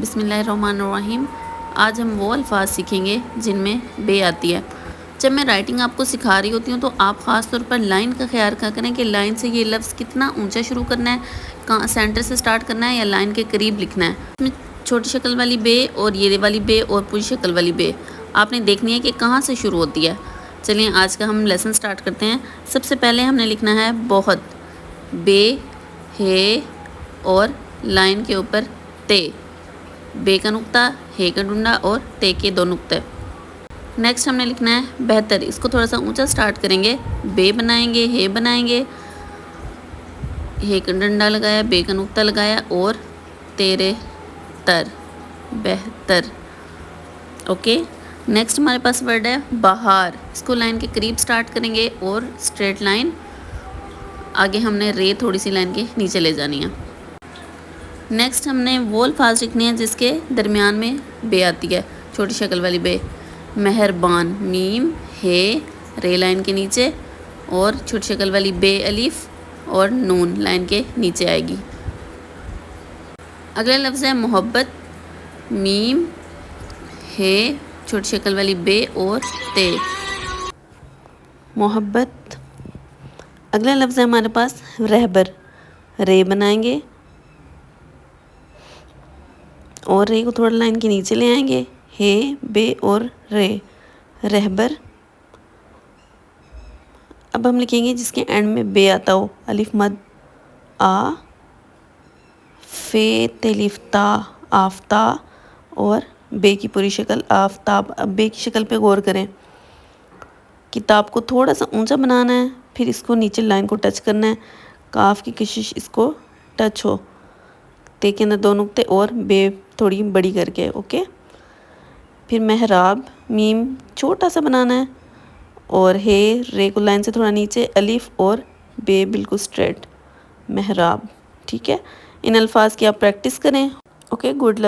बिस्मिल्लाहिर्रहमानिर्रहीम। आज हम वो अल्फ़ाज़ सीखेंगे जिनमें बे आती है। जब मैं राइटिंग आपको सिखा रही होती हूँ तो आप ख़ास तौर पर लाइन का ख्याल करें कि लाइन से ये लफ्ज़ कितना ऊंचा शुरू करना है, कहाँ सेंटर से स्टार्ट करना है या लाइन के करीब लिखना है। इसमें छोटी शक्ल वाली बे और ये वाली बे और पूरी शक्ल वाली बे आपने देखनी है कि कहाँ से शुरू होती है। चलिए आज का हम लेसन स्टार्ट करते हैं। सबसे पहले हमने लिखना है बहुत, बे हे और लाइन के ऊपर ते, बे का नुक्ता, हे का डंडा और ते के दो नुक्ते। नेक्स्ट हमने लिखना है बेहतर। इसको थोड़ा सा ऊंचा स्टार्ट करेंगे, बे बनाएंगे, हे बनाएंगे, हे का डंडा लगाया, बे का नुक्ता लगाया और तेरे तर, बेहतर। ओके, नेक्स्ट हमारे पास वर्ड है बाहर। इसको लाइन के करीब स्टार्ट करेंगे और स्ट्रेट लाइन आगे हमने रे थोड़ी सी लाइन के नीचे ले जानी है। नेक्स्ट हमने वो अल्फाज लिखने हैं जिसके दरमियान में बे आती है, छोटी शक्ल वाली बे। मेहरबान, मीम हे रे लाइन के नीचे और छोटी शक्ल वाली बे अलीफ और नून लाइन के नीचे आएगी। अगला लफ्ज़ है मोहब्बत, मीम हे छोटी शक्ल वाली बे और ते, मोहब्बत। अगला लफ्ज़ है हमारे पास रहबर। रे बनाएंगे और रे को थोड़ा लाइन के नीचे ले आएंगे, हे बे और रे, रहबर। अब हम लिखेंगे जिसके एंड में बे आता हो, अलिफ मद आ, फे तेलिफ ता, आफ्ता और बे की पूरी शक्ल आफ्ताब। अब बे की शक्ल पे गौर करें। किताब को थोड़ा सा ऊंचा बनाना है, फिर इसको नीचे लाइन को टच करना है, काफ की कशिश इसको टच हो, ते के अंदर दो नुक्ते और बे थोड़ी बड़ी करके। ओके, फिर मेहराब, मीम छोटा सा बनाना है और हे रे को लाइन से थोड़ा नीचे, अलिफ और बे बिल्कुल स्ट्रेट, मेहराब। ठीक है, इन अल्फाज की आप प्रैक्टिस करें। Okay, good luck.